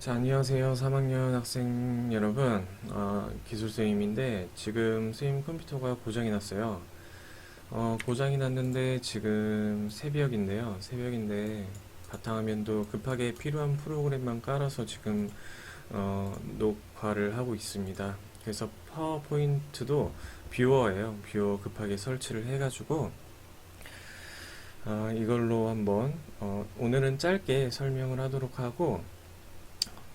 자, 안녕하세요. 3학년 학생 여러분. 기술쌤인데 지금 쌤 컴퓨터가 고장이 났어요. 고장이 났는데 지금 새벽인데요. 새벽인데 바탕화면도 급하게 필요한 프로그램만 깔아서 지금 녹화를 하고 있습니다. 그래서 파워포인트도 뷰어예요. 뷰어 급하게 설치를 해가지고 이걸로 한번 오늘은 짧게 설명을 하도록 하고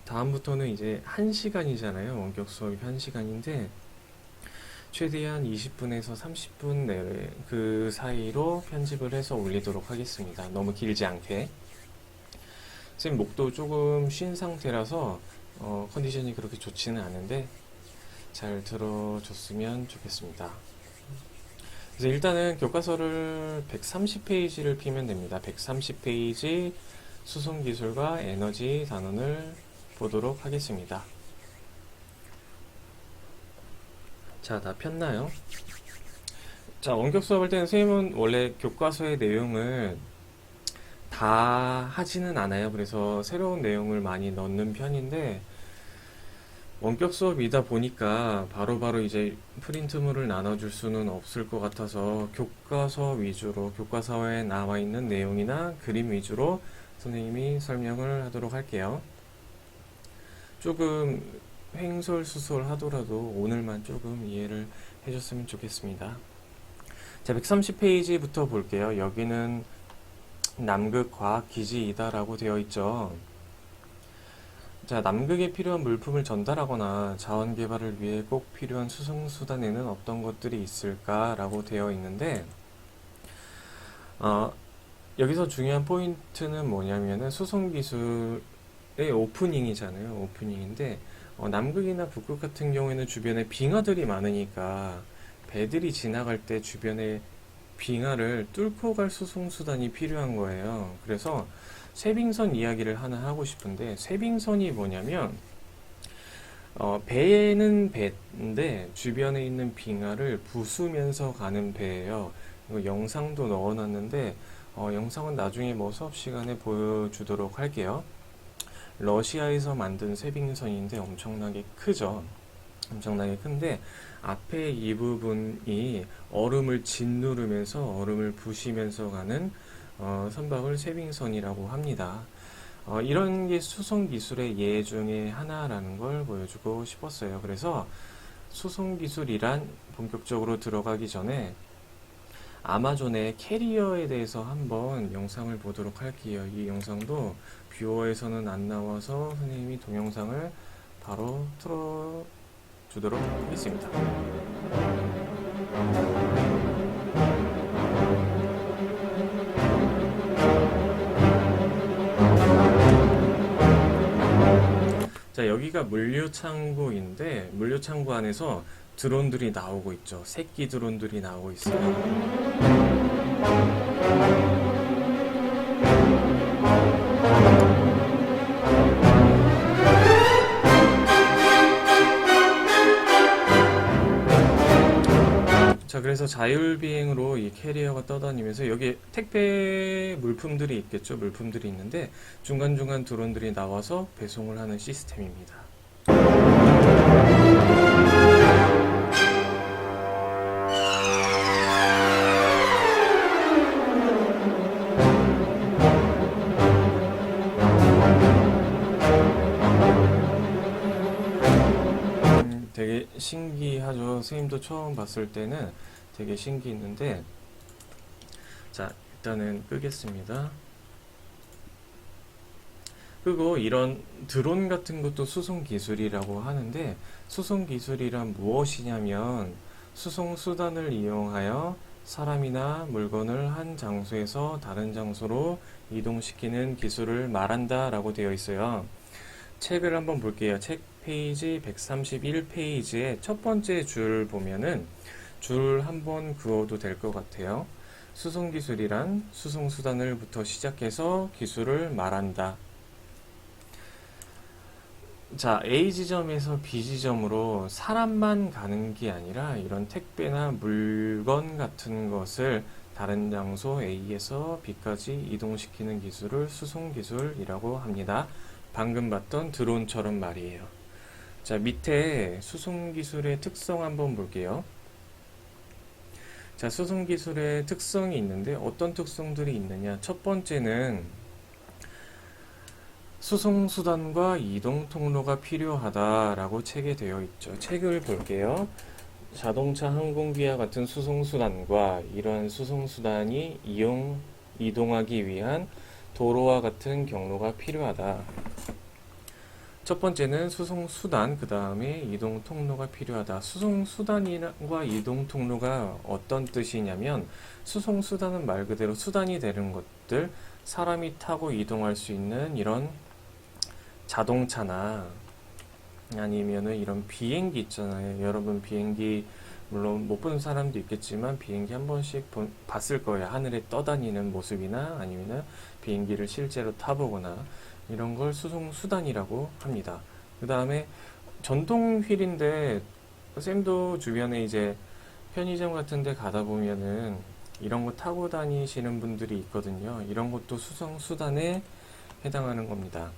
다음부터는 이제 1시간이잖아요. 원격 수업이 1시간인데 최대한 20분에서 30분 내외 그 사이로 편집을 해서 올리도록 하겠습니다. 너무 길지 않게. 선생님 목도 조금 쉰 상태라서 컨디션이 그렇게 좋지는 않은데 잘 들어줬으면 좋겠습니다. 그래서 일단은 교과서를 130페이지를 피면 됩니다. 130페이지 수송기술과 에너지 단원을 보도록 하겠습니다. 자, 다 폈나요? 자, 원격 수업할 때는 선생님은 원래 교과서의 내용을 다 하지는 않아요. 그래서 새로운 내용을 많이 넣는 편인데 원격 수업이다 보니까 바로바로 이제 프린트물을 나눠줄 수는 없을 것 같아서 교과서 위주로 교과서에 나와 있는 내용이나 그림 위주로 선생님이 설명을 하도록 할게요. 조금 횡설수설 하더라도 오늘만 조금 이해를 해줬으면 좋겠습니다. 자, 130페이지부터 볼게요. 여기는 남극과학기지이다라고 되어 있죠. 자, 남극에 필요한 물품을 전달하거나 자원 개발을 위해 꼭 필요한 수송수단에는 어떤 것들이 있을까라고 되어 있는데 여기서 중요한 포인트는 뭐냐면은 수송기술 오프닝이잖아요. 오프닝인데 남극이나 북극 같은 경우에는 주변에 빙하들이 많으니까 배들이 지나갈 때 주변에 빙하를 뚫고 갈 수송수단이 필요한 거예요. 그래서 쇄빙선 이야기를 하나 하고 싶은데 쇄빙선이 뭐냐면 배는 배인데 주변에 있는 빙하를 부수면서 가는 배예요. 이거 영상도 넣어놨는데 영상은 나중에 뭐 수업 시간에 보여주도록 할게요. 러시아에서 만든 쇄빙선인데 엄청나게 크죠. 엄청나게 큰데 앞에 이 부분이 얼음을 짓누르면서 얼음을 부시면서 가는 선박을 쇄빙선이라고 합니다. 이런 게 수송 기술의 예 중에 하나라는 걸 보여주고 싶었어요. 그래서 수송 기술이란 본격적으로 들어가기 전에 아마존의 캐리어에 대해서 한번 영상을 보도록 할게요. 이 영상도 뷰어에서는 안 나와서 선생님이 동영상을 바로 틀어주도록 하겠습니다. 자, 여기가 물류창고인데 물류창고 안에서 드론들이 나오고 있죠. 새끼 드론들이 나오고 있어요. 자, 그래서 자율비행으로 이 캐리어가 떠다니면서 여기 택배 물품들이 있겠죠. 물품들이 있는데 중간중간 드론들이 나와서 배송을 하는 시스템입니다. 되게 신기하죠. 선생님도 처음 봤을 때는 되게 신기했는데 자, 일단은 끄겠습니다. 그리고 이런 드론 같은 것도 수송 기술이라고 하는데 수송 기술이란 무엇이냐면 수송 수단을 이용하여 사람이나 물건을 한 장소에서 다른 장소로 이동시키는 기술을 말한다 라고 되어 있어요. 책을 한번 볼게요. 책 페이지 131페이지의 첫 번째 줄 보면은 줄 한번 그어도 될 것 같아요. 수송기술이란 수송수단을부터 시작해서 기술을 말한다. 자, A 지점에서 B 지점으로 사람만 가는 게 아니라 이런 택배나 물건 같은 것을 다른 장소 A에서 B까지 이동시키는 기술을 수송기술이라고 합니다. 방금 봤던 드론처럼 말이에요. 자, 밑에 수송기술의 특성 한번 볼게요. 자, 수송기술의 특성이 있는데 어떤 특성들이 있느냐? 첫 번째는 수송수단과 이동통로가 필요하다라고 책에 되어 있죠. 책을 볼게요. 자동차, 항공기와 같은 수송수단과 이러한 수송수단이 이동하기 위한 도로와 같은 경로가 필요하다. 첫 번째는 수송수단, 그 다음에 이동통로가 필요하다. 수송수단과 이동통로가 어떤 뜻이냐면, 수송수단은 말 그대로 수단이 되는 것들, 사람이 타고 이동할 수 있는 이런 자동차나 아니면은 이런 비행기 있잖아요. 여러분 비행기 물론 못 본 사람도 있겠지만 비행기 한 번씩 봤을 거예요. 하늘에 떠다니는 모습이나 아니면은 비행기를 실제로 타보거나 이런 걸 수송 수단이라고 합니다. 그 다음에 전동 휠인데 쌤도 주변에 이제 편의점 같은 데 가다 보면은 이런 거 타고 다니시는 분들이 있거든요. 이런 것도 수송 수단에 해당하는 겁니다.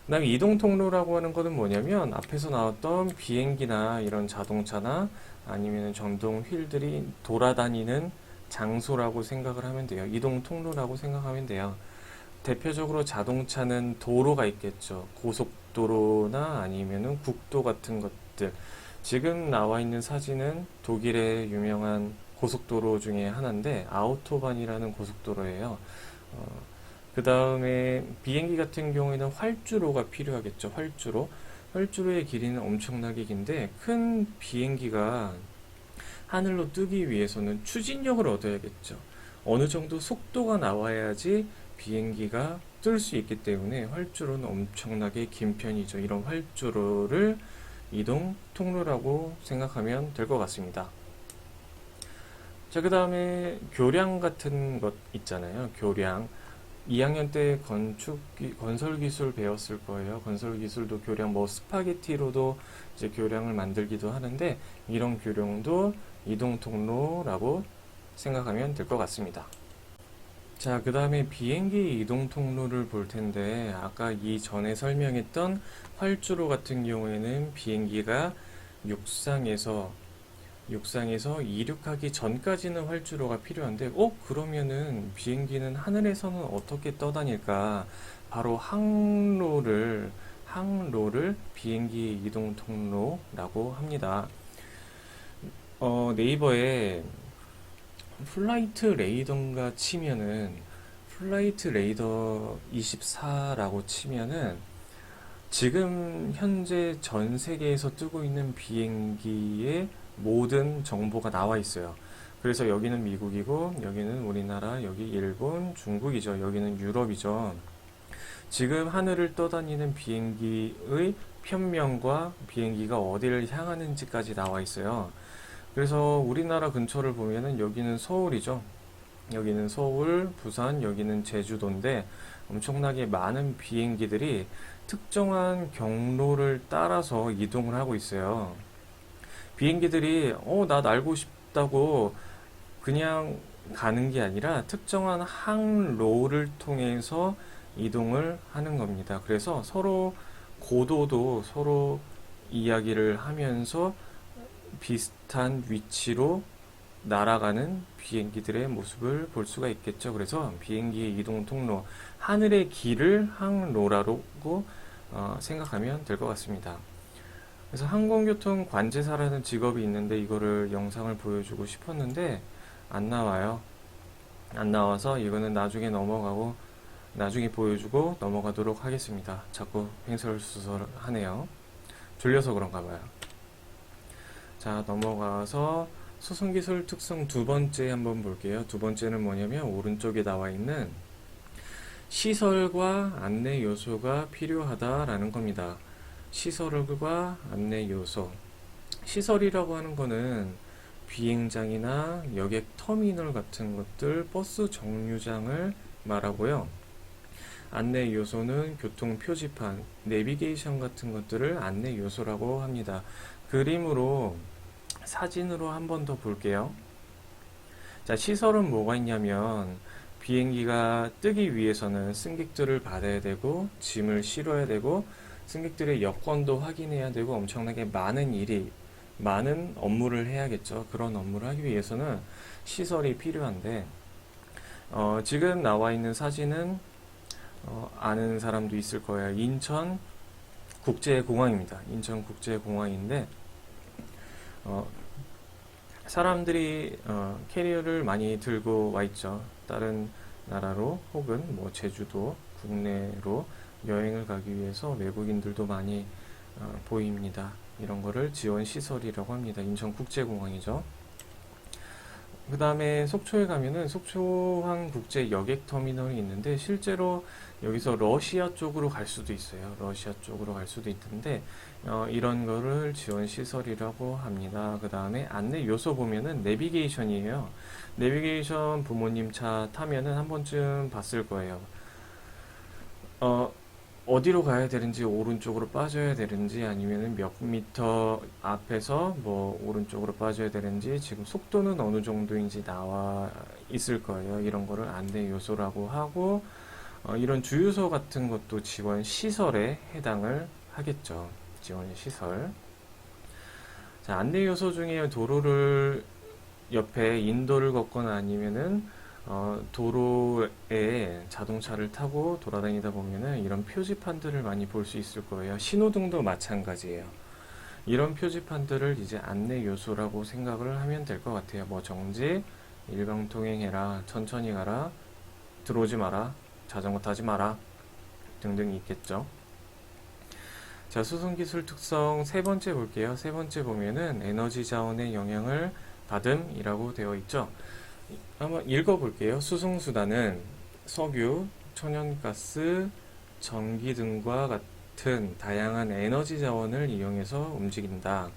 그 다음에 이동 통로라고 하는 것은 뭐냐면 앞에서 나왔던 비행기나 이런 자동차나 아니면 전동 휠들이 돌아다니는 장소라고 생각을 하면 돼요. 이동 통로라고 생각하면 돼요. 대표적으로 자동차는 도로가 있겠죠. 고속도로나 아니면은 국도 같은 것들. 지금 나와 있는 사진은 독일의 유명한 고속도로 중에 하나인데 아우토반이라는 고속도로예요. 그 다음에 비행기 같은 경우에는 활주로가 필요하겠죠. 활주로. 활주로의 길이는 엄청나게 긴데 큰 비행기가 하늘로 뜨기 위해서는 추진력을 얻어야겠죠. 어느 정도 속도가 나와야지 비행기가 뜰 수 있기 때문에 활주로는 엄청나게 긴 편이죠. 이런 활주로를 이동 통로라고 생각하면 될 것 같습니다. 자, 그 다음에 교량 같은 것 있잖아요. 교량. 2학년 때 건설 기술 배웠을 거예요. 건설 기술도 교량, 뭐 스파게티로도 이제 교량을 만들기도 하는데 이런 교량도 이동 통로라고 생각하면 될 것 같습니다. 자, 그 다음에 비행기 이동 통로를 볼 텐데 아까 이전에 설명했던 활주로 같은 경우에는 비행기가 육상에서 이륙하기 전까지는 활주로가 필요한데, 그러면은 비행기는 하늘에서는 어떻게 떠다닐까? 바로 항로를 비행기 이동 통로라고 합니다. 네이버에 플라이트 레이더인가 치면은, 플라이트 레이더 24라고 치면은, 지금 현재 전 세계에서 뜨고 있는 비행기의 모든 정보가 나와 있어요. 그래서 여기는 미국이고, 여기는 우리나라, 여기 일본, 중국이죠. 여기는 유럽이죠. 지금 하늘을 떠다니는 비행기의 편명과 비행기가 어디를 향하는지까지 나와 있어요. 그래서 우리나라 근처를 보면은 여기는 서울이죠. 여기는 서울, 부산, 여기는 제주도인데 엄청나게 많은 비행기들이 특정한 경로를 따라서 이동을 하고 있어요. 비행기들이 나 날고 싶다고 그냥 가는 게 아니라 특정한 항로를 통해서 이동을 하는 겁니다. 그래서 서로 고도도 서로 이야기를 하면서 비슷한 위치로 날아가는 비행기들의 모습을 볼 수가 있겠죠. 그래서 비행기의 이동 통로, 하늘의 길을 항로라고 생각하면 될 것 같습니다. 그래서 항공교통 관제사라는 직업이 있는데 이거를 영상을 보여주고 싶었는데 안 나와요. 안 나와서 이거는 나중에 보여주고 넘어가도록 하겠습니다. 자꾸 횡설수설하네요. 졸려서 그런가 봐요. 자, 넘어가서 수송기술 특성 두 번째 한번 볼게요. 두 번째는 뭐냐면 오른쪽에 나와 있는 시설과 안내 요소가 필요하다라는 겁니다. 시설과 안내 요소. 시설이라고 하는 거는 비행장이나 여객 터미널 같은 것들, 버스 정류장을 말하고요. 안내 요소는 교통 표지판, 내비게이션 같은 것들을 안내 요소라고 합니다. 그림으로, 사진으로 한 번 더 볼게요. 자, 시설은 뭐가 있냐면 비행기가 뜨기 위해서는 승객들을 받아야 되고 짐을 실어야 되고 승객들의 여권도 확인해야 되고 엄청나게 많은 업무를 해야겠죠. 그런 업무를 하기 위해서는 시설이 필요한데 지금 나와 있는 사진은 아는 사람도 있을 거예요. 인천 국제공항입니다. 인천 국제공항인데 어, 사람들이 캐리어를 많이 들고 와 있죠. 다른 나라로 혹은 뭐 제주도 국내로 여행을 가기 위해서 외국인들도 많이 보입니다. 이런 거를 지원 시설이라고 합니다. 인천국제공항이죠. 그 다음에 속초에 가면은 속초항 국제 여객 터미널이 있는데 실제로 여기서 러시아 쪽으로 갈 수도 있어요. 러시아 쪽으로 갈 수도 있는데 이런 거를 지원 시설이라고 합니다. 그 다음에 안내 요소 보면은 내비게이션이에요. 내비게이션 부모님 차 타면은 한 번쯤 봤을 거예요. 어디로 가야 되는지, 오른쪽으로 빠져야 되는지, 아니면은 몇 미터 앞에서 뭐 오른쪽으로 빠져야 되는지, 지금 속도는 어느 정도인지 나와 있을 거예요. 이런 거를 안내 요소라고 하고, 이런 주유소 같은 것도 지원 시설에 해당을 하겠죠. 지원 시설. 자, 안내 요소 중에 도로를 옆에 인도를 걷거나 아니면은 도로에 자동차를 타고 돌아다니다 보면은 이런 표지판들을 많이 볼 수 있을 거예요. 신호등도 마찬가지예요. 이런 표지판들을 이제 안내 요소라고 생각을 하면 될 것 같아요. 뭐 정지, 일방 통행해라, 천천히 가라, 들어오지 마라, 자전거 타지 마라 등등 있겠죠. 자, 수송기술 특성 세 번째 볼게요. 세 번째 보면은 에너지 자원의 영향을 받음이라고 되어 있죠. 한번 읽어볼게요. 수송수단은 석유, 천연가스, 전기 등과 같은 다양한 에너지 자원을 이용해서 움직인다.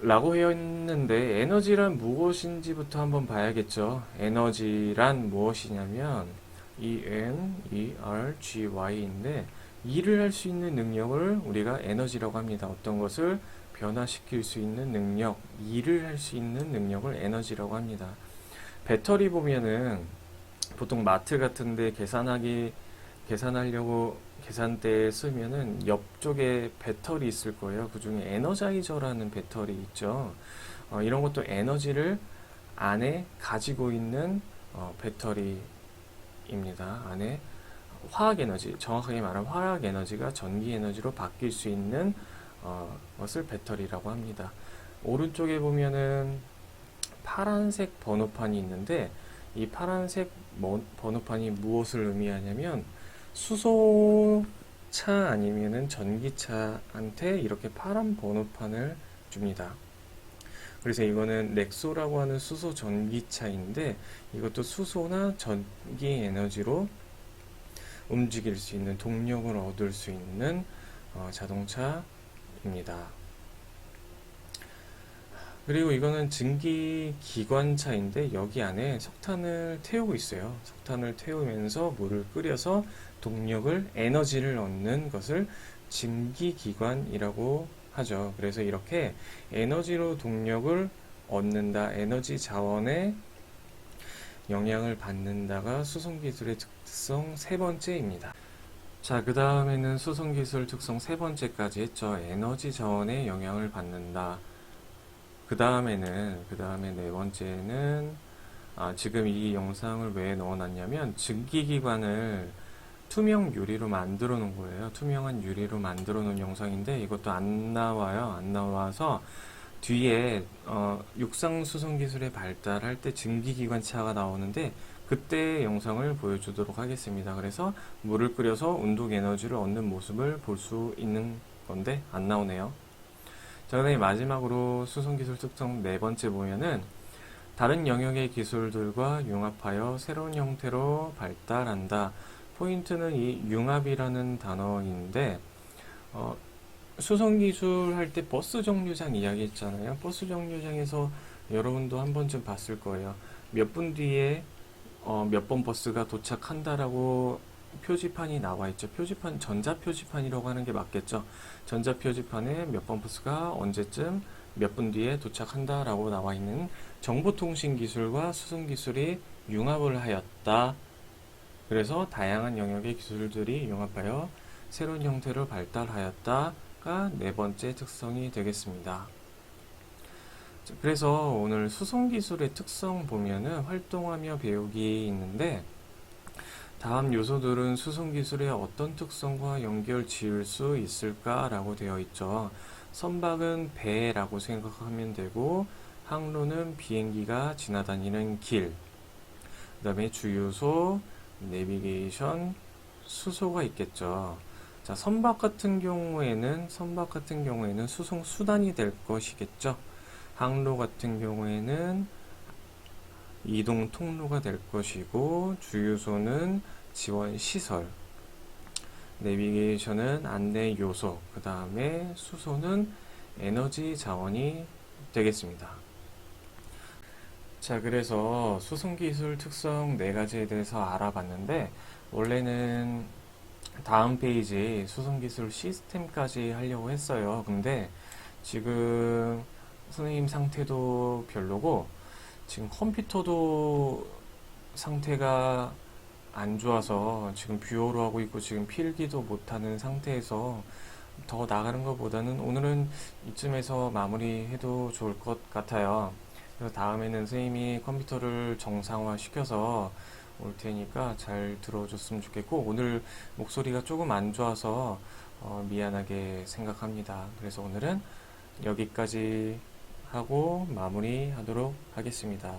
라고 했는데 에너지란 무엇인지부터 한번 봐야겠죠. 에너지란 무엇이냐면 ENERGY인데 일을 할 수 있는 능력을 우리가 에너지라고 합니다. 어떤 것을 변화시킬 수 있는 능력, 일을 할 수 있는 능력을 에너지라고 합니다. 배터리 보면은 보통 마트 같은데 계산하려고 계산대에 쓰면은 옆쪽에 배터리 있을 거예요. 그 중에 에너자이저라는 배터리 있죠. 이런 것도 에너지를 안에 가지고 있는 배터리입니다. 안에 화학 에너지, 정확하게 말하면 화학 에너지가 전기 에너지로 바뀔 수 있는 것을 배터리라고 합니다. 오른쪽에 보면은 파란색 번호판이 있는데 이 파란색 번호판이 무엇을 의미하냐면 수소차 아니면은 전기차한테 이렇게 파란 번호판을 줍니다. 그래서 이거는 넥소라고 하는 수소 전기차인데 이것도 수소나 전기 에너지로 움직일 수 있는 동력을 얻을 수 있는 자동차입니다. 그리고 이거는 증기 기관차인데 여기 안에 석탄을 태우고 있어요. 석탄을 태우면서 물을 끓여서 동력을 에너지를 얻는 것을 증기기관이라고 하죠. 그래서 이렇게 에너지로 동력을 얻는다, 에너지 자원에 영향을 받는다가 수송기술의 특성 세 번째입니다. 자, 그 다음에는 수송기술 특성 세 번째까지 했죠. 에너지 자원에 영향을 받는다. 그 다음에 네 번째는 지금 이 영상을 왜 넣어놨냐면 증기기관을 투명 유리로 만들어 놓은 거예요. 투명한 유리로 만들어 놓은 영상인데 이것도 안 나와요. 안 나와서 뒤에 육상 수송 기술의 발달할 때 증기기관차가 나오는데 그때 영상을 보여주도록 하겠습니다. 그래서 물을 끓여서 운동 에너지를 얻는 모습을 볼 수 있는 건데 안 나오네요. 자, 그다음에 마지막으로 수송기술 특성 네 번째 보면은 다른 영역의 기술들과 융합하여 새로운 형태로 발달한다. 포인트는 이 융합이라는 단어인데 수송기술 할 때 버스 정류장 이야기 했잖아요. 버스 정류장에서 여러분도 한 번쯤 봤을 거예요. 몇 분 뒤에 몇 번 버스가 도착한다라고 표지판이 나와 있죠. 표지판, 전자 표지판이라고 하는 게 맞겠죠. 전자 표지판에 몇 번 버스가 언제쯤 몇 분 뒤에 도착한다라고 나와 있는 정보통신 기술과 수송 기술이 융합을 하였다. 그래서 다양한 영역의 기술들이 융합하여 새로운 형태로 발달하였다가 네 번째 특성이 되겠습니다. 그래서 오늘 수송기술의 특성 보면은 활동하며 배우기 있는데 다음 요소들은 수송기술의 어떤 특성과 연결 지을 수 있을까라고 되어 있죠. 선박은 배라고 생각하면 되고 항로는 비행기가 지나다니는 길, 그 다음에 주유소, 내비게이션, 수소가 있겠죠. 자, 선박 같은 경우에는 수송 수단이 될 것이겠죠. 항로 같은 경우에는 이동 통로가 될 것이고, 주유소는 지원 시설, 내비게이션은 안내 요소, 그 다음에 수소는 에너지 자원이 되겠습니다. 자, 그래서 수송기술 특성 네 가지에 대해서 알아봤는데, 원래는 다음 페이지 수송기술 시스템까지 하려고 했어요. 근데 지금 선생님 상태도 별로고, 지금 컴퓨터도 상태가 안 좋아서 지금 뷰어로 하고 있고 지금 필기도 못하는 상태에서 더 나가는 것보다는 오늘은 이쯤에서 마무리해도 좋을 것 같아요. 그래서 다음에는 선생님이 컴퓨터를 정상화 시켜서 올 테니까 잘 들어줬으면 좋겠고, 오늘 목소리가 조금 안 좋아서 미안하게 생각합니다. 그래서 오늘은 여기까지 하고 마무리하도록 하겠습니다.